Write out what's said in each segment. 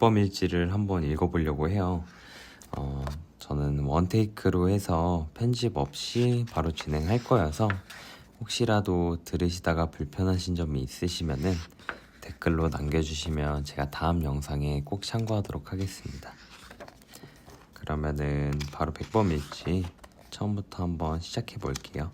백범일지를 한번 읽어보려고 해요. 저는 원테이크로 해서 편집 없이 바로 진행할 거여서 혹시라도 들으시다가 불편하신 점이 있으시면은 댓글로 남겨주시면 제가 다음 영상에 꼭 참고하도록 하겠습니다. 그러면은 바로 백범일지 처음부터 한번 시작해 볼게요.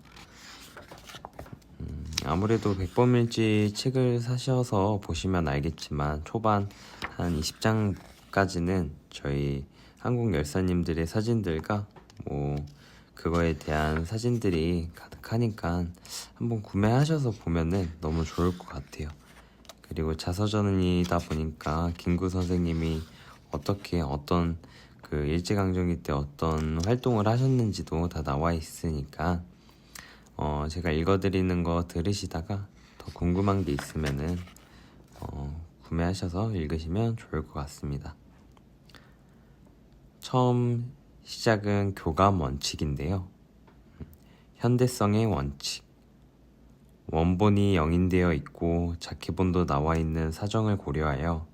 아무래도 백범일지 책을 사셔서 보시면 알겠지만 초반 한 20장까지는 저희 한국 열사님들의 사진들과 그거에 대한 사진들이 가득하니까 한번 구매하셔서 보면은 너무 좋을 것 같아요. 그리고 자서전이다 보니까 김구 선생님이 어떤 그 일제강점기 때 어떤 활동을 하셨는지도 다 나와 있으니까 제가 읽어드리는 거 들으시다가 더 궁금한 게 있으면은 구매하셔서 읽으시면 좋을 것 같습니다. 처음 시작은 교감 원칙인데요. 현대성의 원칙. 원본이 영인되어 있고 자키본도 나와 있는 사정을 고려하여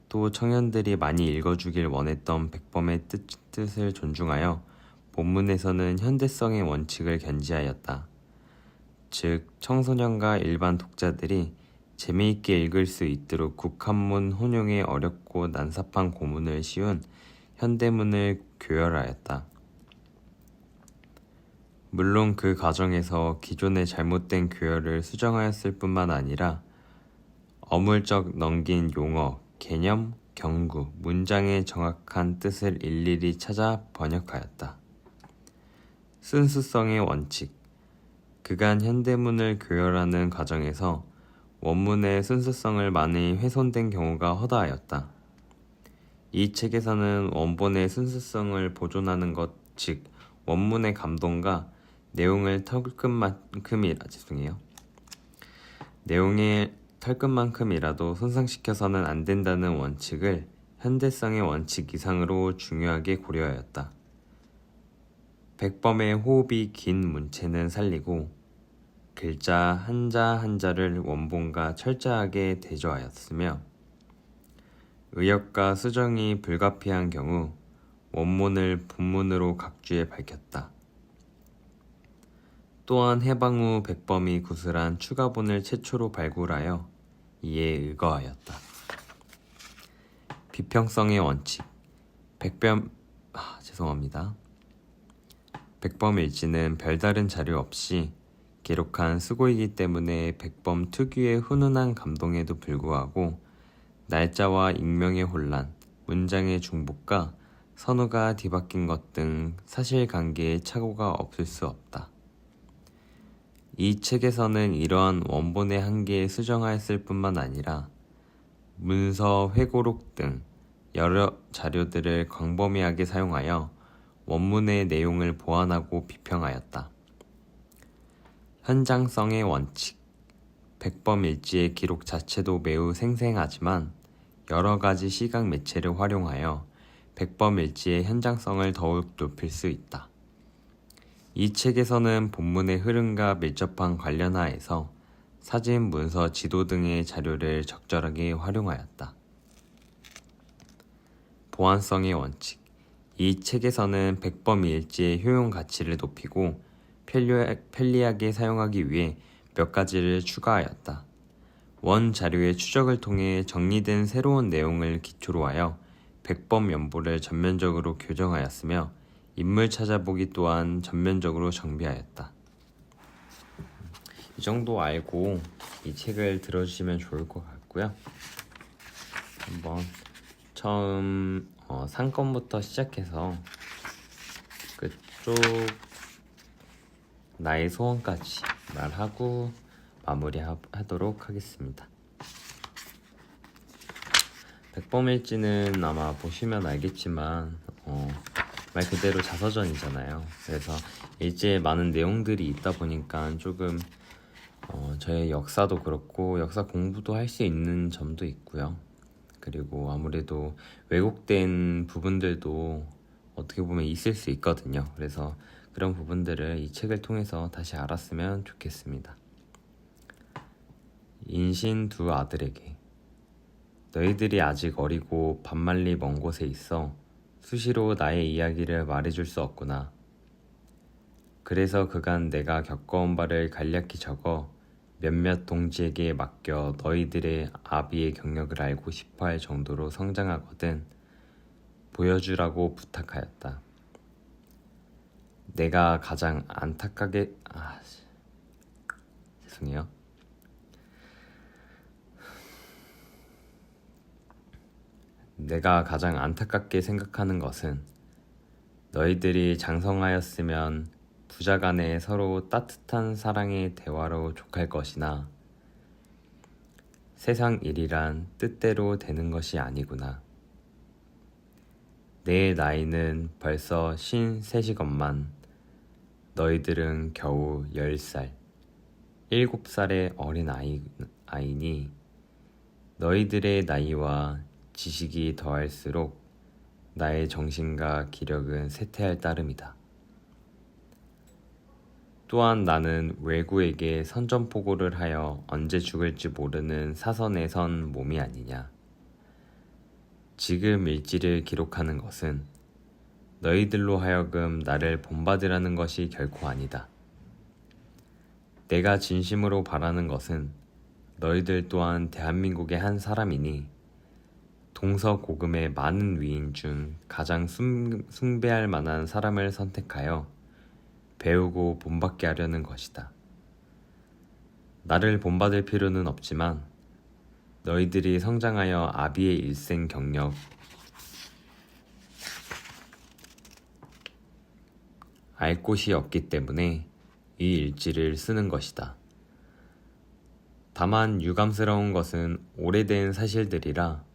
또 청년들이 많이 읽어주길 원했던 백범의 뜻을 존중하여 본문에서는 현대성의 원칙을 견지하였다. 즉 청소년과 일반 독자들이 재미있게 읽을 수 있도록 국한문 혼용의 어렵고 난삽한 고문을 씌운 현대문을 교열하였다. 물론 그 과정에서 기존의 잘못된 교열을 수정하였을 뿐만 아니라 어물쩍 넘긴 용어, 개념, 경구, 문장의 정확한 뜻을 일일이 찾아 번역하였다. 순수성의 원칙. 그간 현대문을 교열하는 과정에서 원문의 순수성을 많이 훼손된 경우가 허다하였다. 이 책에서는 원본의 순수성을 보존하는 것, 즉 원문의 감동과 내용의 털끝만큼이라도 손상시켜서는 안 된다는 원칙을 현대성의 원칙 이상으로 중요하게 고려하였다. 백범의 호흡이 긴 문체는 살리고 글자 한자를 원본과 철저하게 대조하였으며 의역과 수정이 불가피한 경우 원문을 본문으로 각주에 밝혔다. 또한 해방 후 백범이 구술한 추가본을 최초로 발굴하여 이에 의거하였다. 비평성의 원칙. 백범일지는 별다른 자료 없이 기록한 수고이기 때문에 백범 특유의 훈훈한 감동에도 불구하고 날짜와 익명의 혼란, 문장의 중복과 선우가 뒤바뀐 것 등 사실관계에 착오가 없을 수 없다. 이 책에서는 이러한 원본의 한계에 수정하였을 뿐만 아니라 문서, 회고록 등 여러 자료들을 광범위하게 사용하여 원문의 내용을 보완하고 비평하였다. 현장성의 원칙. 백범일지의 기록 자체도 매우 생생하지만 여러 가지 시각 매체를 활용하여 백범일지의 현장성을 더욱 높일 수 있다. 이 책에서는 본문의 흐름과 밀접한 관련하에서 사진, 문서, 지도 등의 자료를 적절하게 활용하였다. 보안성의 원칙. 이 책에서는 백범일지의 효용 가치를 높이고 편리하게 사용하기 위해 몇 가지를 추가하였다. 원 자료의 추적을 통해 정리된 새로운 내용을 기초로 하여 백범 연보를 전면적으로 교정하였으며 인물 찾아보기 또한 전면적으로 정비하였다. 이 정도 알고 이 책을 들어주시면 좋을 것 같고요. 한번 처음 상권부터 시작해서 끝쪽 나의 소원까지 말하고 마무리하도록 하겠습니다. 백범일지는 아마 보시면 알겠지만 말 그대로 자서전이잖아요. 그래서 일지에 많은 내용들이 있다 보니까 조금 저의 역사도 그렇고 역사 공부도 할 수 있는 점도 있고요. 그리고 아무래도 왜곡된 부분들도 어떻게 보면 있을 수 있거든요. 그래서 그런 부분들을 이 책을 통해서 다시 알았으면 좋겠습니다. 인신 두 아들에게. 너희들이 아직 어리고 반만리 먼 곳에 있어 수시로 나의 이야기를 말해줄 수 없구나. 그래서 그간 내가 겪어온 바를 간략히 적어 몇몇 동지에게 맡겨 너희들의 아비의 경력을 알고 싶어할 정도로 성장하거든 보여주라고 부탁하였다. 내가 가장 죄송해요. 내가 가장 안타깝게 생각하는 것은 너희들이 장성하였으면 부자 간에 서로 따뜻한 사랑의 대화로 족할 것이나 세상 일이란 뜻대로 되는 것이 아니구나. 내 나이는 벌써 53이건만 너희들은 겨우 10살, 7살의 어린 아이니 너희들의 나이와 지식이 더할수록 나의 정신과 기력은 쇠퇴할 따름이다. 또한 나는 외구에게 선전포고를 하여 언제 죽을지 모르는 사선에 선 몸이 아니냐. 지금 일지를 기록하는 것은 너희들로 하여금 나를 본받으라는 것이 결코 아니다. 내가 진심으로 바라는 것은 너희들 또한 대한민국의 한 사람이니 동서고금의 많은 위인 중 가장 숭배할 만한 사람을 선택하여 배우고 본받게 하려는 것이다. 나를 본받을 필요는 없지만 너희들이 성장하여 아비의 일생 경력 알 곳이 없기 때문에 이 일지를 쓰는 것이다. 다만 유감스러운 것은 오래된 사실들이라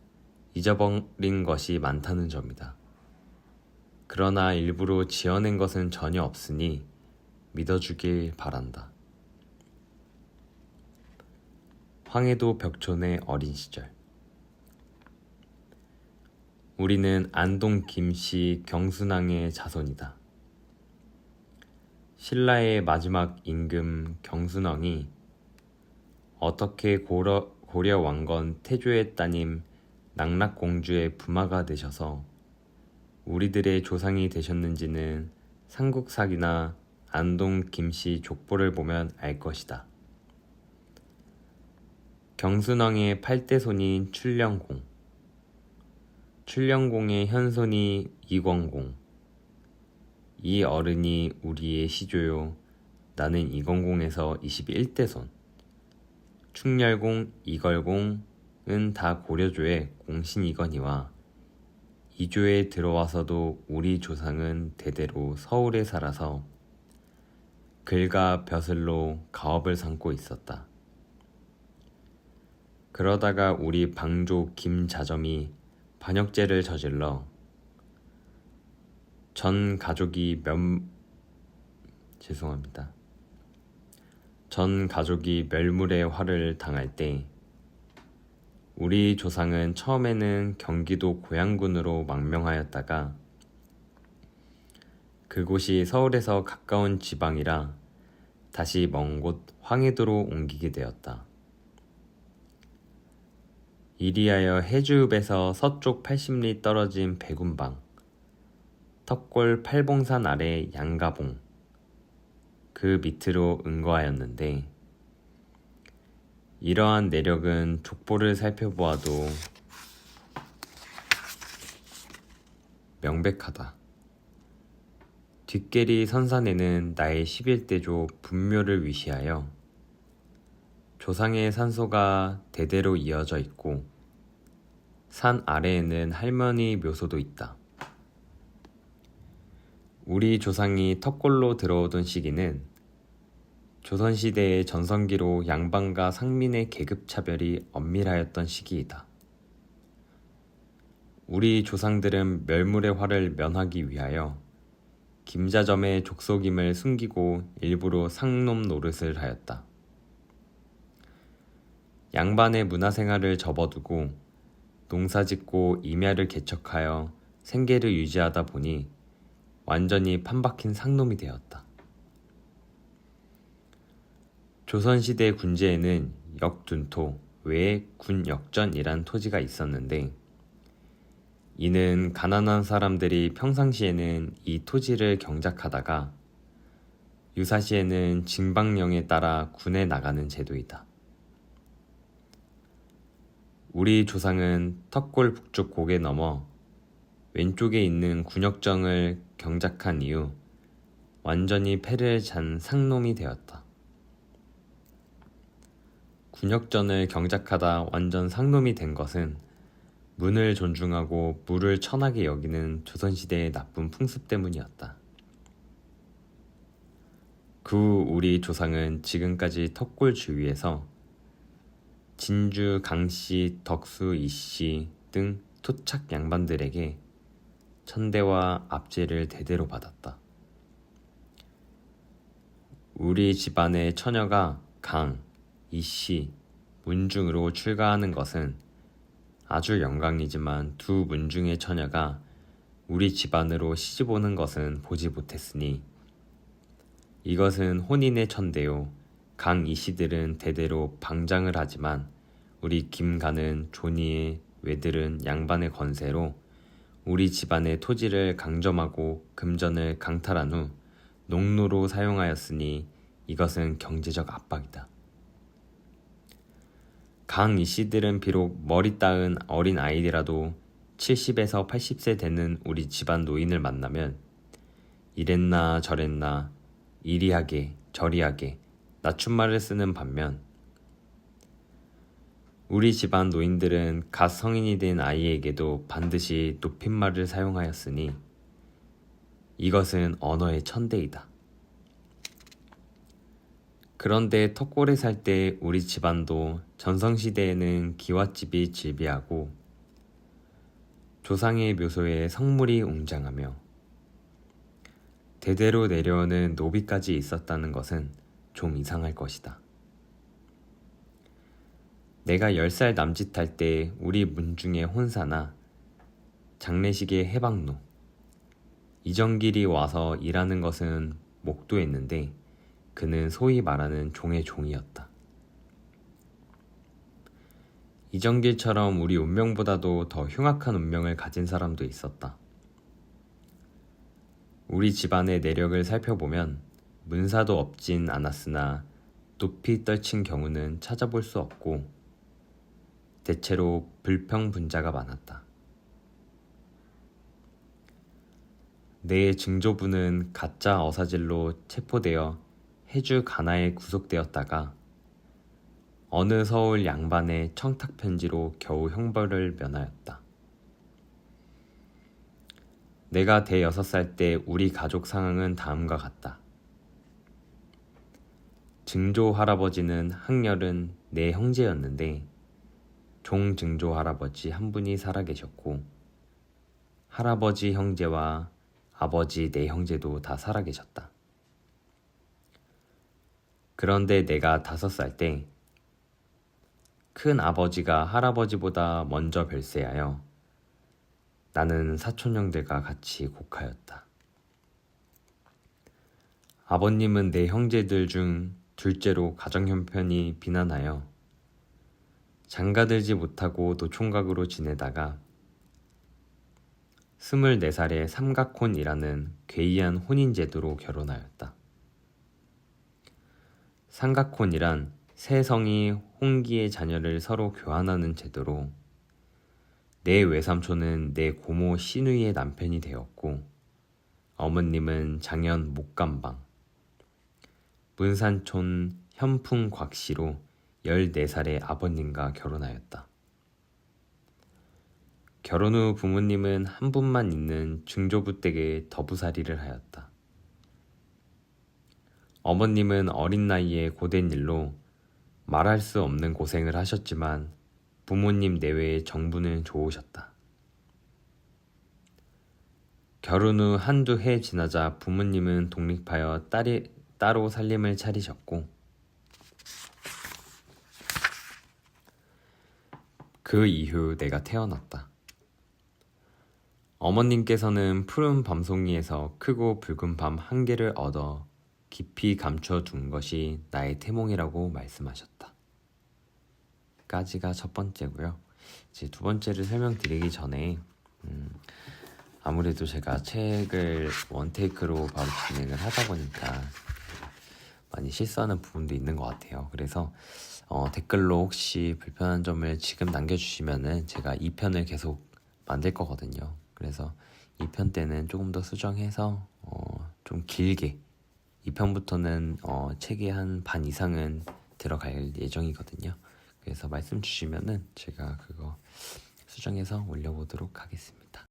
잊어버린 것이 많다는 점이다. 그러나 일부러 지어낸 것은 전혀 없으니 믿어주길 바란다. 황해도 벽촌의 어린 시절. 우리는 안동 김씨 경순왕의 자손이다. 신라의 마지막 임금 경순왕이 어떻게 고려 왕건 태조의 따님 낙락공주의 부마가 되셔서 우리들의 조상이 되셨는지는 삼국사기나 안동 김씨 족보를 보면 알 것이다. 경순왕의 8대 손인 출령공, 출령공의 현손이 이광공, 이 어른이 우리의 시조요. 나는 이광공에서 21대 손, 충렬공, 이걸공은 다 고려조의 공신이거니와 이조에 들어와서도 우리 조상은 대대로 서울에 살아서 글과 벼슬로 가업을 삼고 있었다. 그러다가 우리 방조 김자점이 반역죄를 저질러 전 가족이 멸물의 화를 당할 때 우리 조상은 처음에는 경기도 고양군으로 망명하였다가 그곳이 서울에서 가까운 지방이라 다시 먼 곳 황해도로 옮기게 되었다. 이리하여 해주읍에서 서쪽 80리 떨어진 백운방, 턱골 팔봉산 아래 양가봉, 그 밑으로 응거하였는데 이러한 내력은 족보를 살펴보아도 명백하다. 뒷계리 선산에는 나의 11대조 분묘를 위시하여 조상의 산소가 대대로 이어져 있고 산 아래에는 할머니 묘소도 있다. 우리 조상이 턱골로 들어오던 시기는 조선시대의 전성기로 양반과 상민의 계급차별이 엄밀하였던 시기이다. 우리 조상들은 멸물의 화를 면하기 위하여 김자점의 족속임을 숨기고 일부러 상놈 노릇을 하였다. 양반의 문화생활을 접어두고 농사짓고 임야를 개척하여 생계를 유지하다 보니 완전히 판박힌 상놈이 되었다. 조선시대 군제에는 역둔토, 외에 군역전이란 토지가 있었는데 이는 가난한 사람들이 평상시에는 이 토지를 경작하다가 유사시에는 징방령에 따라 군에 나가는 제도이다. 우리 조상은 턱골 북쪽 고개 넘어 왼쪽에 있는 군역정을 경작한 이후 완전히 패를 잔 상놈이 되었다. 군역전을 경작하다 완전 상놈이 된 것은 문을 존중하고 무를 천하게 여기는 조선시대의 나쁜 풍습 때문이었다. 그 후 우리 조상은 지금까지 턱골 주위에서 진주, 강씨, 덕수, 이씨 등 토착 양반들에게 천대와 압제를 대대로 받았다. 우리 집안의 처녀가 강, 이씨, 문중으로 출가하는 것은 아주 영광이지만 두 문중의 처녀가 우리 집안으로 시집오는 것은 보지 못했으니 이것은 혼인의 천대요. 강 이씨들은 대대로 방장을 하지만 우리 김가는 존이의 외들은 양반의 건세로 우리 집안의 토지를 강점하고 금전을 강탈한 후 농로로 사용하였으니 이것은 경제적 압박이다. 강 이씨들은 비록 머리 따은 어린 아이들이라도 70에서 80세 되는 우리 집안 노인을 만나면 이랬나 저랬나 이리하게 저리하게 낮춤말을 쓰는 반면 우리 집안 노인들은 갓 성인이 된 아이에게도 반드시 높임말을 사용하였으니 이것은 언어의 천대이다. 그런데 턱골에 살 때 우리 집안도 전성시대에는 기와집이 질비하고 조상의 묘소에 성물이 웅장하며 대대로 내려오는 노비까지 있었다는 것은 좀 이상할 것이다. 내가 10살 남짓할 때 우리 문중의 혼사나 장례식의 해방로, 이정길이 와서 일하는 것은 목도했는데 그는 소위 말하는 종의 종이었다. 이정길처럼 우리 운명보다도 더 흉악한 운명을 가진 사람도 있었다. 우리 집안의 내력을 살펴보면 문사도 없진 않았으나 높이 떨친 경우는 찾아볼 수 없고 대체로 불평분자가 많았다. 내 증조부는 가짜 어사질로 체포되어 해주 가나에 구속되었다가 어느 서울 양반의 청탁편지로 겨우 형벌을 면하였다. 내가 대6살 때 우리 가족 상황은 다음과 같다. 증조 할아버지는 학렬은 내 형제였는데 종증조 할아버지 한 분이 살아계셨고 할아버지 형제와 아버지 내 형제도 다 살아계셨다. 그런데 내가 5살 때 큰 아버지가 할아버지보다 먼저 별세하여 나는 사촌형들과 같이 곡하였다. 아버님은 내 형제들 중 둘째로 가정형편이 비난하여 장가들지 못하고 노총각으로 지내다가 24살에 삼각혼이라는 괴이한 혼인제도로 결혼하였다. 삼각혼이란 세 성이 홍기의 자녀를 서로 교환하는 제도로 내 외삼촌은 내 고모 시누이의 남편이 되었고 어머님은 장현 목감방, 문산촌 현풍 곽씨로 14살의 아버님과 결혼하였다. 결혼 후 부모님은 한 분만 있는 증조부 댁에 더부살이를 하였다. 어머님은 어린 나이에 고된 일로 말할 수 없는 고생을 하셨지만 부모님 내외의 정부는 좋으셨다. 결혼 후 한두 해 지나자 부모님은 독립하여 따로 살림을 차리셨고 그 이후 내가 태어났다. 어머님께서는 푸른 밤송이에서 크고 붉은 밤 한 개를 얻어 깊이 감춰둔 것이 나의 태몽이라고 말씀하셨다. 까지가 첫 번째고요. 이제 두 번째를 설명드리기 전에 아무래도 제가 책을 원테이크로 바로 진행을 하다 보니까 많이 실수하는 부분도 있는 것 같아요. 그래서 댓글로 혹시 불편한 점을 지금 남겨주시면은 제가 2편을 계속 만들 거거든요. 그래서 2편 때는 조금 더 수정해서 좀 길게 2편부터는 책이 한 반 이상은 들어갈 예정이거든요. 그래서 말씀 주시면은 제가 그거 수정해서 올려보도록 하겠습니다.